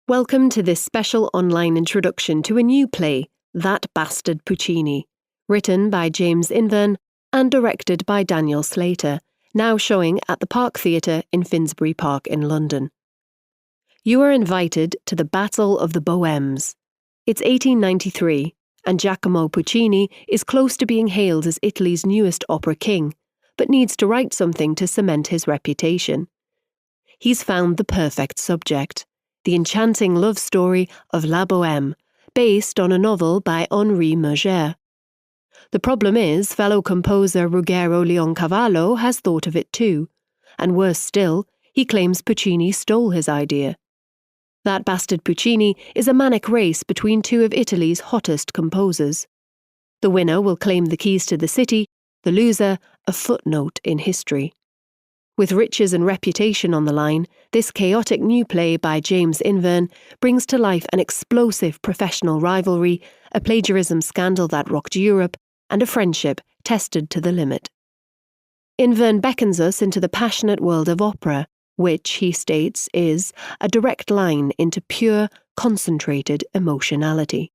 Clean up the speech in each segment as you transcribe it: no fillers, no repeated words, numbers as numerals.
Welcome to this special online introduction to a new play, That Bastard Puccini, written by James Inverne and directed by Daniel Slater, now showing at the Park Theatre in Finsbury Park in London. You are invited to the Battle of the Bohèmes. It's 1893, and Giacomo Puccini is close to being hailed as Italy's newest opera king, but needs to write something to cement his reputation. He's found the perfect subject, the enchanting love story of La Bohème, based on a novel by Henri Murger. The problem is, fellow composer Ruggero Leoncavallo has thought of it too, and worse still, he claims Puccini stole his idea. That Bastard Puccini is a manic race between two of Italy's hottest composers. The winner will claim the keys to the city, the loser, a footnote in history. With riches and reputation on the line, this chaotic new play by James Inverne brings to life an explosive professional rivalry, a plagiarism scandal that rocked Europe, and a friendship tested to the limit. Inverne beckons us into the passionate world of opera, which, he states, is a direct line into pure, concentrated emotionality.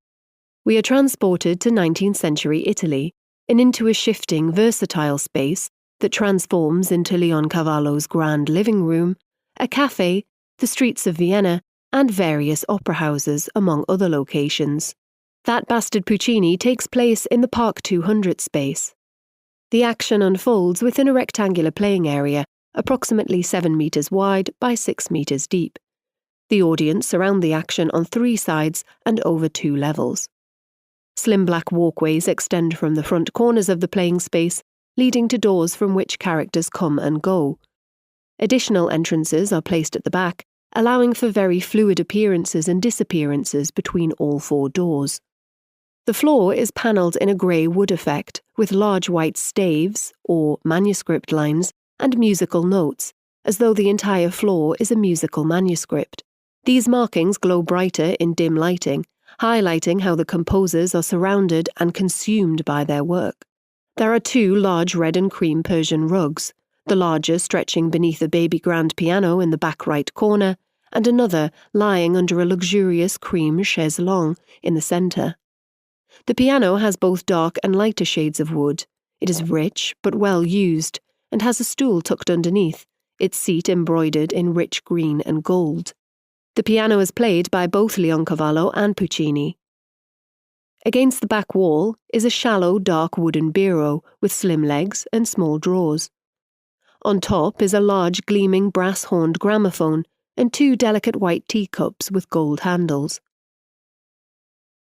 We are transported to 19th century Italy, and into a shifting, versatile space that transforms into Leoncavallo's grand living room, a cafe, the streets of Vienna, and various opera houses, among other locations. That Bastard Puccini takes place in the Park 200 space. The action unfolds within a rectangular playing area, approximately 7 meters wide by 6 meters deep. The audience surround the action on 3 sides and over 2 levels. Slim black walkways extend from the front corners of the playing space, leading to doors from which characters come and go. Additional entrances are placed at the back, allowing for very fluid appearances and disappearances between all 4 doors. The floor is panelled in a grey wood effect, with large white staves, or manuscript lines, and musical notes, as though the entire floor is a musical manuscript. These markings glow brighter in dim lighting, highlighting how the composers are surrounded and consumed by their work. There are 2 large red and cream Persian rugs, the larger stretching beneath a baby grand piano in the back right corner, and another lying under a luxurious cream chaise longue in the centre. The piano has both dark and lighter shades of wood. It is rich but well used, and has a stool tucked underneath, its seat embroidered in rich green and gold. The piano is played by both Leoncavallo and Puccini. Against the back wall is a shallow, dark wooden bureau with slim legs and small drawers. On top is a large, gleaming brass-horned gramophone and 2 delicate white teacups with gold handles.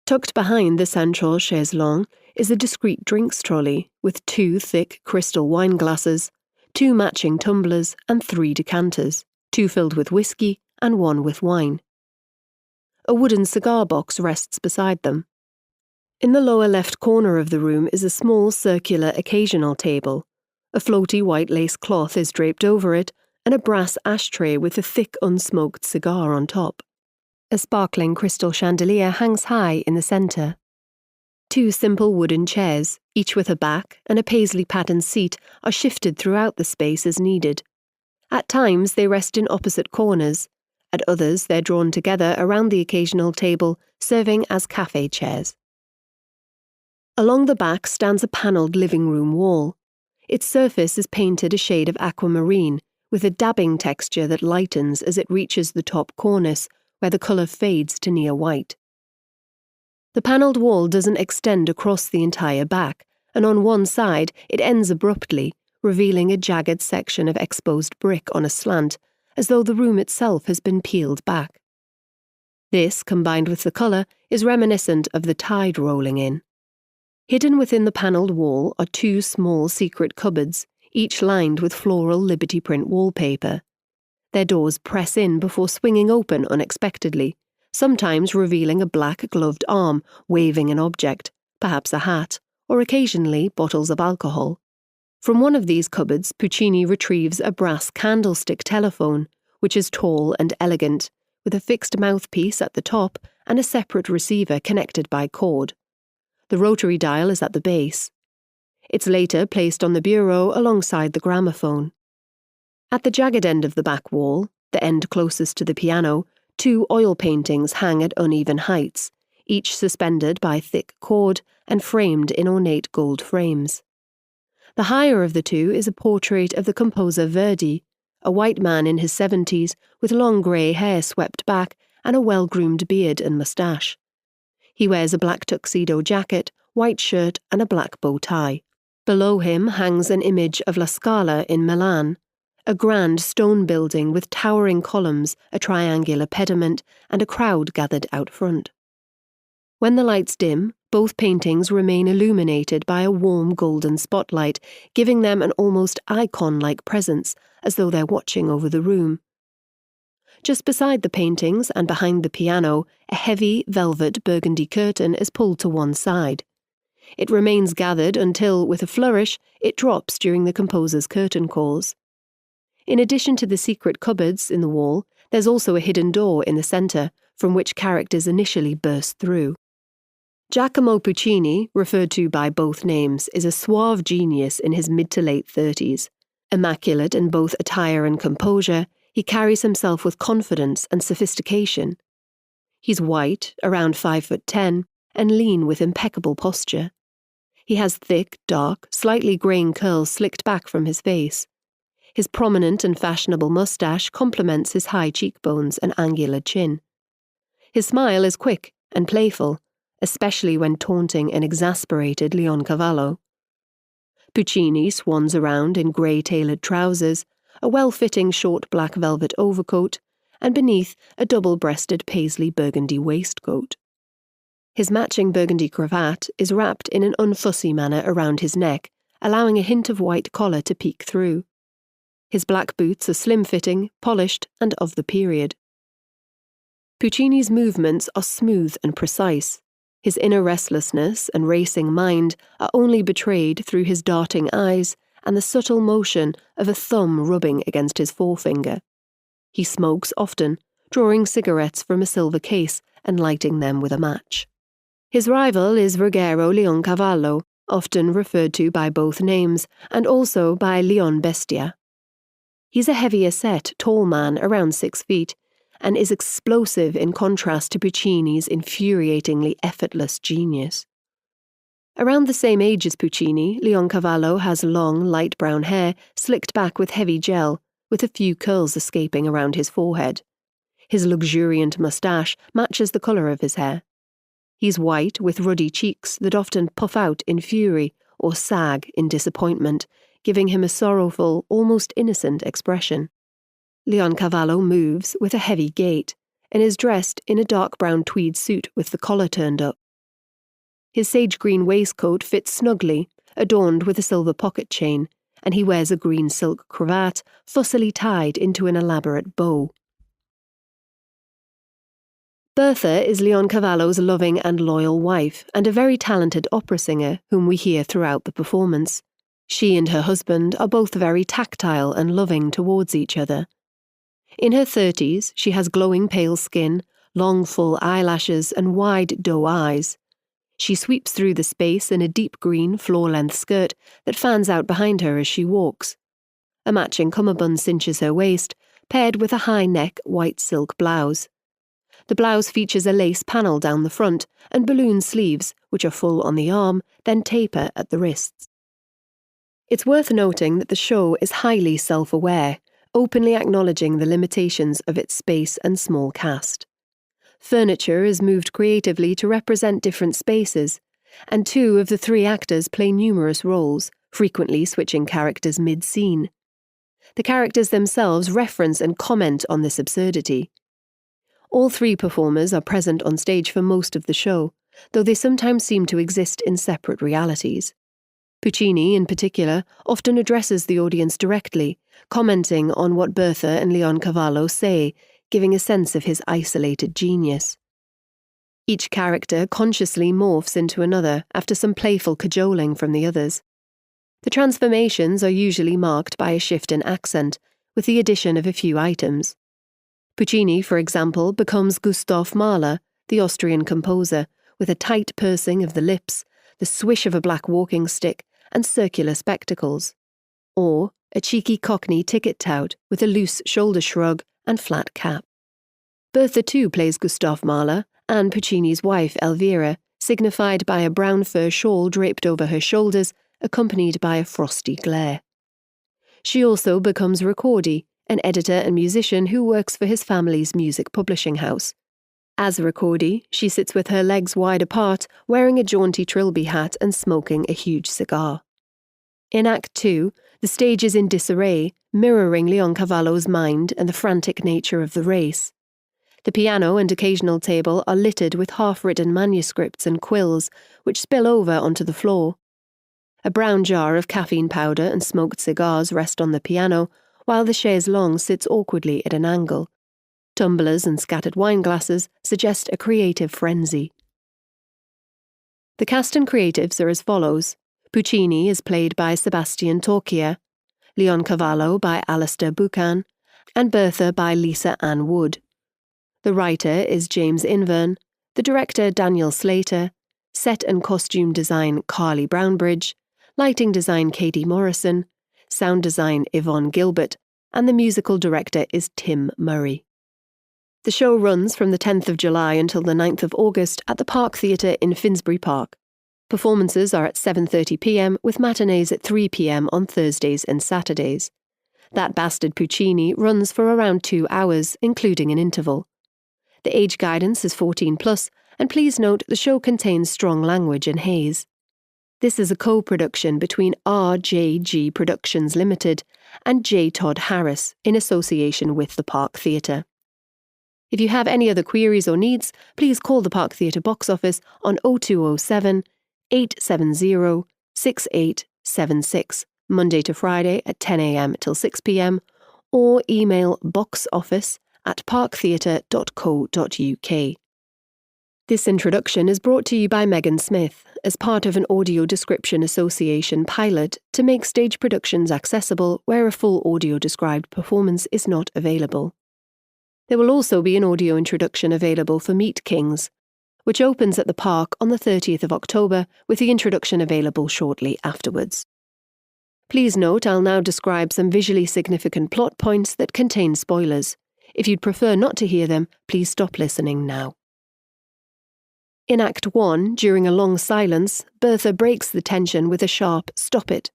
Tucked behind the central chaise longue is a discreet drinks trolley with 2 thick crystal wine glasses, 2 matching tumblers and 3 decanters, 2 filled with whiskey and 1 with wine. A wooden cigar box rests beside them. In the lower left corner of the room is a small circular occasional table. A floaty white lace cloth is draped over it, and a brass ashtray with a thick unsmoked cigar on top. A sparkling crystal chandelier hangs high in the centre. 2 simple wooden chairs, each with a back and a paisley patterned seat, are shifted throughout the space as needed. At times they rest in opposite corners, at others they're drawn together around the occasional table, serving as café chairs. Along the back stands a panelled living room wall. Its surface is painted a shade of aquamarine, with a dabbing texture that lightens as it reaches the top cornice, where the colour fades to near white. The panelled wall doesn't extend across the entire back, and on one side it ends abruptly, revealing a jagged section of exposed brick on a slant, as though the room itself has been peeled back. This, combined with the colour, is reminiscent of the tide rolling in. Hidden within the panelled wall are 2 small secret cupboards, each lined with floral Liberty print wallpaper. Their doors press in before swinging open unexpectedly, sometimes revealing a black gloved arm waving an object, perhaps a hat, or occasionally bottles of alcohol. From one of these cupboards, Puccini retrieves a brass candlestick telephone, which is tall and elegant, with a fixed mouthpiece at the top and a separate receiver connected by cord. The rotary dial is at the base. It's later placed on the bureau alongside the gramophone. At the jagged end of the back wall, the end closest to the piano, Two oil paintings hang at uneven heights, each suspended by thick cord and framed in ornate gold frames. The higher of the two is a portrait of the composer Verdi, a white man in his 70s with long grey hair swept back and a well-groomed beard and moustache. He wears a black tuxedo jacket, white shirt and a black bow tie. Below him hangs an image of La Scala in Milan, a grand stone building with towering columns, a triangular pediment, and a crowd gathered out front. When the lights dim, both paintings remain illuminated by a warm golden spotlight, giving them an almost icon-like presence, as though they're watching over the room. Just beside the paintings and behind the piano, a heavy velvet burgundy curtain is pulled to one side. It remains gathered until, with a flourish, it drops during the composer's curtain calls. In addition to the secret cupboards in the wall, there's also a hidden door in the centre, from which characters initially burst through. Giacomo Puccini, referred to by both names, is a suave genius in his mid to late 30s. Immaculate in both attire and composure, he carries himself with confidence and sophistication. He's white, around 5'10", and lean with impeccable posture. He has thick, dark, slightly greying curls slicked back from his face. His prominent and fashionable moustache complements his high cheekbones and angular chin. His smile is quick and playful, especially when taunting an exasperated Leoncavallo. Puccini swans around in grey tailored trousers, a well-fitting short black velvet overcoat, and beneath a double-breasted paisley burgundy waistcoat. His matching burgundy cravat is wrapped in an unfussy manner around his neck, allowing a hint of white collar to peek through. His black boots are slim-fitting, polished, and of the period. Puccini's movements are smooth and precise. His inner restlessness and racing mind are only betrayed through his darting eyes and the subtle motion of a thumb rubbing against his forefinger. He smokes often, drawing cigarettes from a silver case and lighting them with a match. His rival is Ruggero Leoncavallo, often referred to by both names, and also by Leon Bestia. He's a heavier-set, tall man around 6 feet, and is explosive in contrast to Puccini's infuriatingly effortless genius. Around the same age as Puccini, Leoncavallo has long, light brown hair slicked back with heavy gel, with a few curls escaping around his forehead. His luxuriant moustache matches the colour of his hair. He's white with ruddy cheeks that often puff out in fury or sag in disappointment, giving him a sorrowful, almost innocent expression. Leoncavallo moves with a heavy gait and is dressed in a dark brown tweed suit with the collar turned up. His sage-green waistcoat fits snugly, adorned with a silver pocket chain, and he wears a green silk cravat fussily tied into an elaborate bow. Bertha is Leoncavallo's loving and loyal wife and a very talented opera singer whom we hear throughout the performance. She and her husband are both very tactile and loving towards each other. In her 30s, she has glowing pale skin, long full eyelashes and wide doe eyes. She sweeps through the space in a deep green floor-length skirt that fans out behind her as she walks. A matching cummerbund cinches her waist, paired with a high-neck white silk blouse. The blouse features a lace panel down the front and balloon sleeves, which are full on the arm, then taper at the wrists. It's worth noting that the show is highly self-aware, openly acknowledging the limitations of its space and small cast. Furniture is moved creatively to represent different spaces, and 2 of the 3 actors play numerous roles, frequently switching characters mid-scene. The characters themselves reference and comment on this absurdity. All 3 performers are present on stage for most of the show, though they sometimes seem to exist in separate realities. Puccini, in particular, often addresses the audience directly, commenting on what Bertha and Leoncavallo say, giving a sense of his isolated genius. Each character consciously morphs into another after some playful cajoling from the others. The transformations are usually marked by a shift in accent, with the addition of a few items. Puccini, for example, becomes Gustav Mahler, the Austrian composer, with a tight pursing of the lips, the swish of a black walking stick, and circular spectacles. Or a cheeky Cockney ticket tout with a loose shoulder shrug and flat cap. Bertha too plays Gustav Mahler and Puccini's wife Elvira, signified by a brown fur shawl draped over her shoulders, accompanied by a frosty glare. She also becomes Ricordi, an editor and musician who works for his family's music publishing house. As Ricordi, she sits with her legs wide apart, wearing a jaunty trilby hat and smoking a huge cigar. In Act 2, the stage is in disarray, mirroring Leoncavallo's mind and the frantic nature of the race. The piano and occasional table are littered with half-written manuscripts and quills, which spill over onto the floor. A brown jar of caffeine powder and smoked cigars rest on the piano, while the chaise longue sits awkwardly at an angle. Tumblers and scattered wine glasses suggest a creative frenzy. The cast and creatives are as follows. Puccini is played by Sebastian Torchia, Leoncavallo by Alistair Buchan, and Bertha by Lisa Ann Wood. The writer is James Inverne, the director Daniel Slater, set and costume design Carly Brownbridge, lighting design Katie Morrison, sound design Yvonne Gilbert, and the musical director is Tim Murray. The show runs from the 10th of July until the 9th of August at the Park Theatre in Finsbury Park. Performances are at 7:30 p.m. with matinees at 3 p.m. on Thursdays and Saturdays. That Bastard Puccini runs for around 2 hours, including an interval. The age guidance is 14+, and please note the show contains strong language and haze. This is a co-production between RJG Productions Limited and J. Todd Harris in association with the Park Theatre. If you have any other queries or needs, please call the Park Theatre box office on 0207 870 6876, Monday to Friday at 10 a.m. till 6 p.m, or email boxoffice@parktheatre.co.uk. This introduction is brought to you by Megan Smith as part of an Audio Description Association pilot to make stage productions accessible where a full audio-described performance is not available. There will also be an audio introduction available for Meet Kings, which opens at the park on the 30th of October, with the introduction available shortly afterwards. Please note I'll now describe some visually significant plot points that contain spoilers. If you'd prefer not to hear them, please stop listening now. In Act 1, during a long silence, Bertha breaks the tension with a sharp "stop it."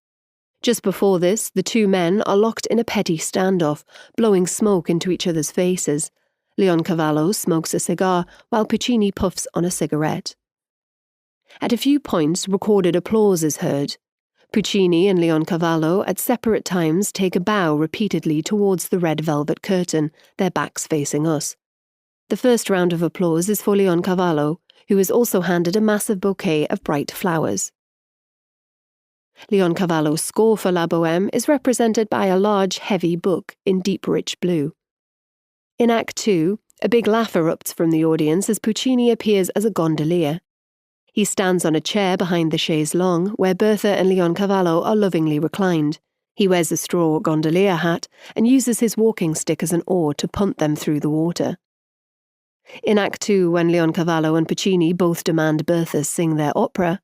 Just before this, the two men are locked in a petty standoff, blowing smoke into each other's faces. Leoncavallo smokes a cigar while Puccini puffs on a cigarette. At a few points, recorded applause is heard. Puccini and Leoncavallo at separate times take a bow repeatedly towards the red velvet curtain, their backs facing us. The first round of applause is for Leoncavallo, who is also handed a massive bouquet of bright flowers. Leoncavallo's score for La Bohème is represented by a large, heavy book in deep rich blue. In Act 2, a big laugh erupts from the audience as Puccini appears as a gondolier. He stands on a chair behind the chaise longue, where Bertha and Leoncavallo are lovingly reclined. He wears a straw gondolier hat and uses his walking stick as an oar to punt them through the water. In Act 2, when Leoncavallo and Puccini both demand Bertha sing their opera,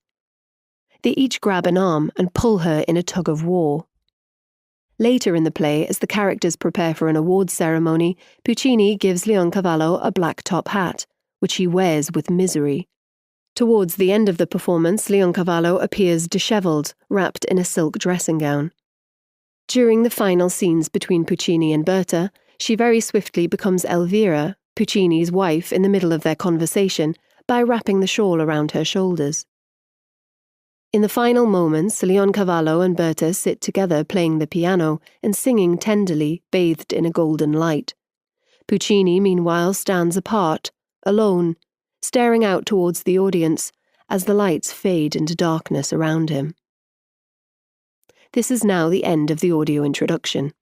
they each grab an arm and pull her in a tug-of-war. Later in the play, as the characters prepare for an awards ceremony, Puccini gives Leoncavallo a black top hat, which he wears with misery. Towards the end of the performance, Leoncavallo appears dishevelled, wrapped in a silk dressing gown. During the final scenes between Puccini and Bertha, she very swiftly becomes Elvira, Puccini's wife, in the middle of their conversation, by wrapping the shawl around her shoulders. In the final moments, Leoncavallo and Bertha sit together playing the piano and singing tenderly, bathed in a golden light. Puccini, meanwhile, stands apart, alone, staring out towards the audience as the lights fade into darkness around him. This is now the end of the audio introduction.